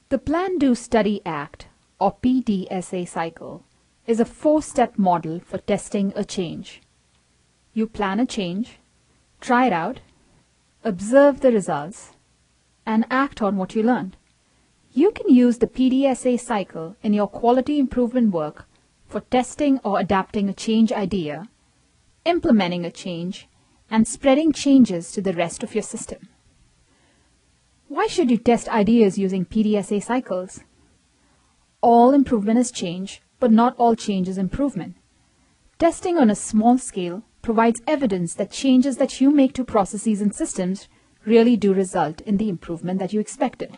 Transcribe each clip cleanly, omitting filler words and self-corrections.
The Plan, Do, Study, Act, or PDSA cycle, is a 4-step model for testing a change. You plan a change, try it out, observe the results, and act on what you learned. You can use the PDSA cycle in your quality improvement work for testing or adapting a change idea, implementing a change, and spreading changes to the rest of your system. Why should you test ideas using PDSA cycles? All improvement is change, but not all change is improvement. Testing on a small scale provides evidence that changes that you make to processes and systems really do result in the improvement that you expected.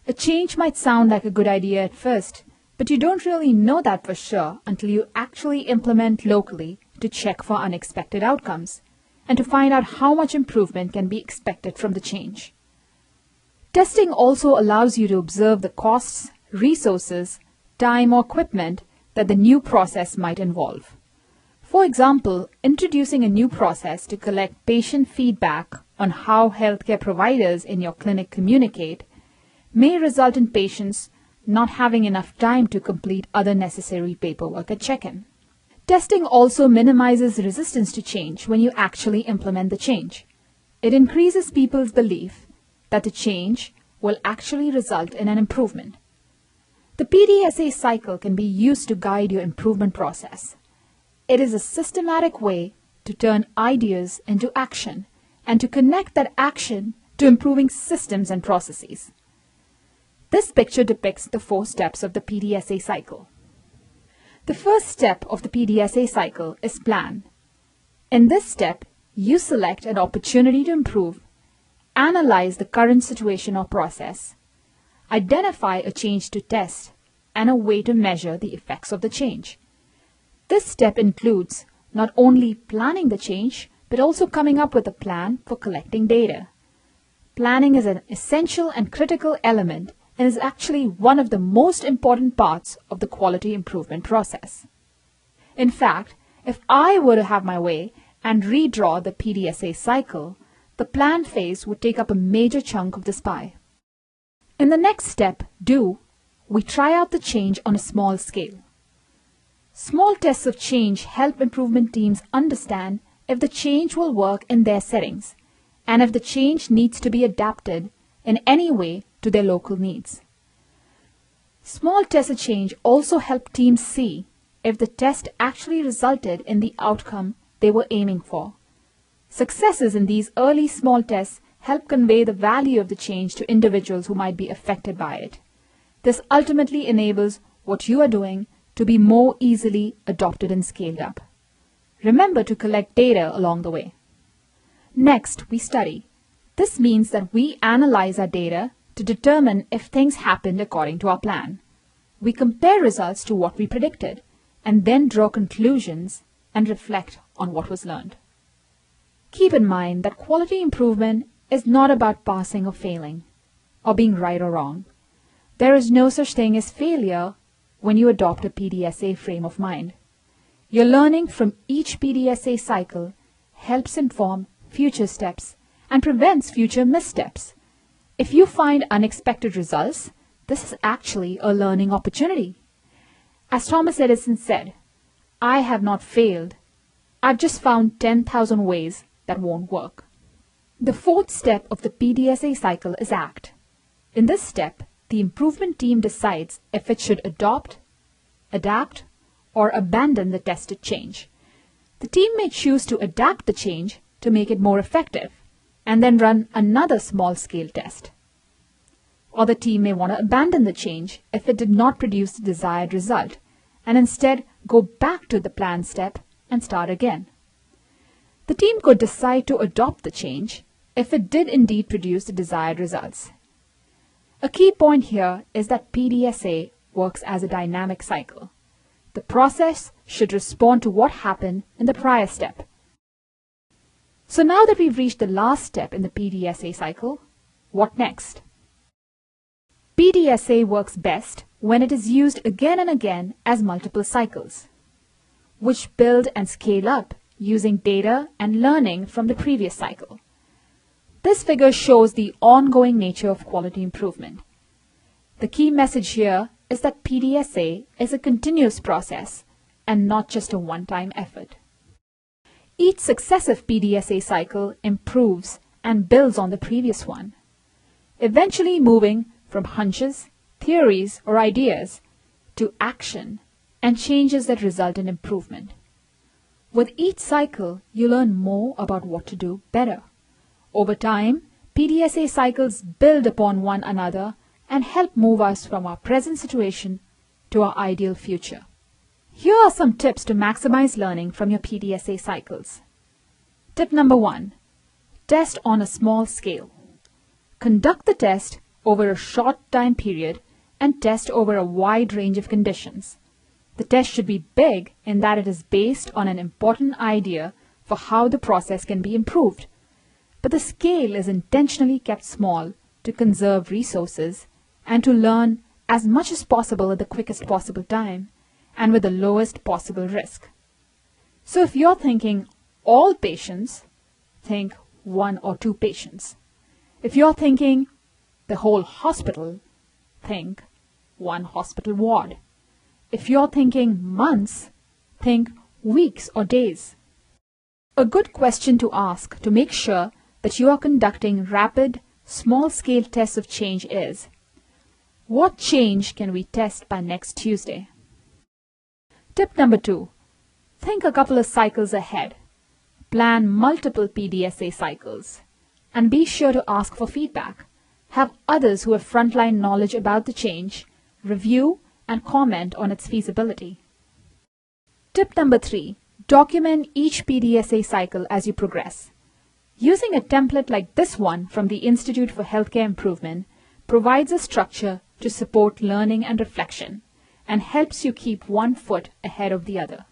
A change might sound like a good idea at first, but you don't really know that for sure until you actually implement locally to check for unexpected outcomes and to find out how much improvement can be expected from the change. Testing also allows you to observe the costs, resources, time, or equipment that the new process might involve. For example, introducing a new process to collect patient feedback on how healthcare providers in your clinic communicate may result in patients not having enough time to complete other necessary paperwork at check-in. Testing also minimizes resistance to change when you actually implement the change. It increases people's belief that the change will actually result in an improvement. The PDSA cycle can be used to guide your improvement process. It is a systematic way to turn ideas into action and to connect that action to improving systems and processes. This picture depicts the 4 steps of the PDSA cycle. The first step of the PDSA cycle is plan. In this step, you select an opportunity to improve, analyze the current situation or process, identify a change to test, and a way to measure the effects of the change. This step includes not only planning the change, but also coming up with a plan for collecting data. Planning is an essential and critical element and is actually one of the most important parts of the quality improvement process. In fact, if I were to have my way and redraw the PDSA cycle, the plan phase would take up a major chunk of this pie. In the next step, Do, we try out the change on a small scale. Small tests of change help improvement teams understand if the change will work in their settings and if the change needs to be adapted in any way to their local needs. Small tests of change also help teams see if the test actually resulted in the outcome they were aiming for. Successes in these early small tests help convey the value of the change to individuals who might be affected by it. This ultimately enables what you are doing to be more easily adopted and scaled up. Remember to collect data along the way. Next, we study. This means that we analyze our data to determine if things happened according to our plan. We compare results to what we predicted and then draw conclusions and reflect on what was learned. Keep in mind that quality improvement is not about passing or failing, or being right or wrong. There is no such thing as failure when you adopt a PDSA frame of mind. Your learning from each PDSA cycle helps inform future steps and prevents future missteps. If you find unexpected results, this is actually a learning opportunity. As Thomas Edison said, "I have not failed. I've just found 10,000 ways that won't work." The 4th step of the PDSA cycle is Act. In this step, the improvement team decides if it should adopt, adapt, or abandon the tested change. The team may choose to adapt the change to make it more effective and then run another small-scale test. Or the team may want to abandon the change if it did not produce the desired result and instead go back to the planned step and start again. The team could decide to adopt the change if it did indeed produce the desired results. A key point here is that PDSA works as a dynamic cycle. The process should respond to what happened in the prior step. So now that we've reached the last step in the PDSA cycle, what next? PDSA works best when it is used again and again as multiple cycles, which build and scale up using data and learning from the previous cycle. This figure shows the ongoing nature of quality improvement. The key message here is that PDSA is a continuous process and not just a one-time effort. Each successive PDSA cycle improves and builds on the previous one, eventually moving from hunches, theories, or ideas to action and changes that result in improvement. With each cycle, you learn more about what to do better. Over time, PDSA cycles build upon one another and help move us from our present situation to our ideal future. Here are some tips to maximize learning from your PDSA cycles. Tip number 1. Test on a small scale. Conduct the test over a short time period and test over a wide range of conditions. The test should be big in that it is based on an important idea for how the process can be improved. But the scale is intentionally kept small to conserve resources and to learn as much as possible at the quickest possible time and with the lowest possible risk. So if you're thinking all patients, think 1 or 2 patients. If you're thinking the whole hospital, think 1 hospital ward. If you're thinking months, think weeks or days. A good question to ask to make sure that you are conducting rapid, small-scale tests of change is, what change can we test by next Tuesday? Tip number 2. Think a couple of cycles ahead. Plan multiple PDSA cycles. And be sure to ask for feedback. Have others who have frontline knowledge about the change review and comment on its feasibility. Tip number 3. Document each PDSA cycle as you progress. Using a template like this one from the Institute for Healthcare Improvement provides a structure to support learning and reflection and helps you keep one foot ahead of the other.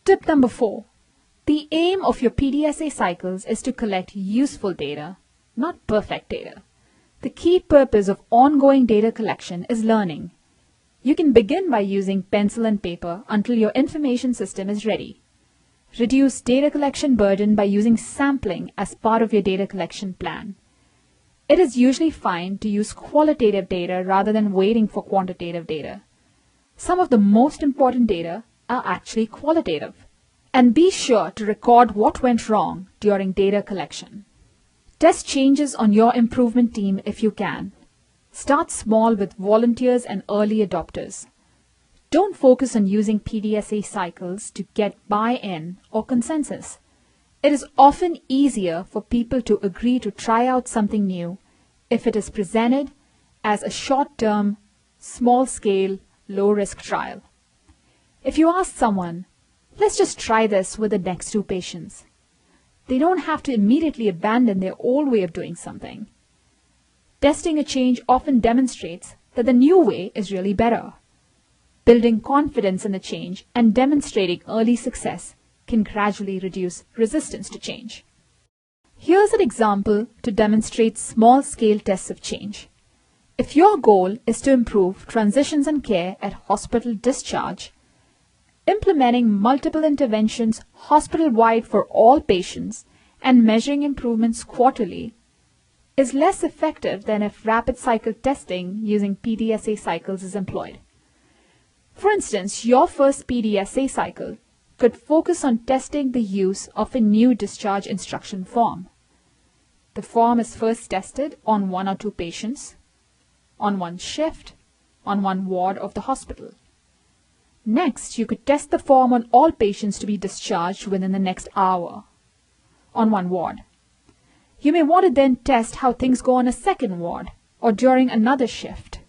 Tip number 4. The aim of your PDSA cycles is to collect useful data, not perfect data. The key purpose of ongoing data collection is learning. You can begin by using pencil and paper until your information system is ready. Reduce data collection burden by using sampling as part of your data collection plan. It is usually fine to use qualitative data rather than waiting for quantitative data. Some of the most important data are actually qualitative. And be sure to record what went wrong during data collection. Test changes on your improvement team if you can. Start small with volunteers and early adopters. Don't focus on using PDSA cycles to get buy-in or consensus. It is often easier for people to agree to try out something new if it is presented as a short-term, small-scale, low-risk trial. If you ask someone, let's just try this with the next 2 patients, they don't have to immediately abandon their old way of doing something. Testing a change often demonstrates that the new way is really better. Building confidence in the change and demonstrating early success can gradually reduce resistance to change. Here's an example to demonstrate small-scale tests of change. If your goal is to improve transitions and care at hospital discharge, implementing multiple interventions hospital-wide for all patients and measuring improvements quarterly is less effective than if rapid cycle testing using PDSA cycles is employed. For instance, your first PDSA cycle could focus on testing the use of a new discharge instruction form. The form is first tested on 1 or 2 patients, on 1 shift, on 1 ward of the hospital. Next, you could test the form on all patients to be discharged within the next hour, on 1 ward. You may want to then test how things go on a 2nd ward or during another shift.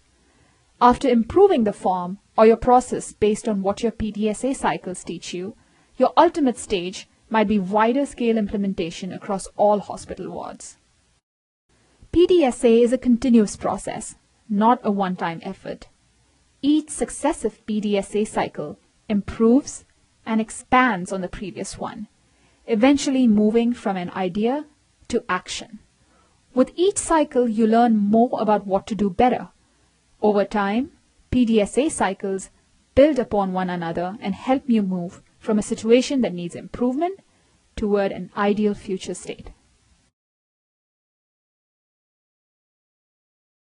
After improving the form or your process based on what your PDSA cycles teach you, your ultimate stage might be wider scale implementation across all hospital wards. PDSA is a continuous process, not a one-time effort. Each successive PDSA cycle improves and expands on the previous one, eventually moving from an idea to action. With each cycle, you learn more about what to do better. Over time, PDSA cycles build upon one another and help you move from a situation that needs improvement toward an ideal future state.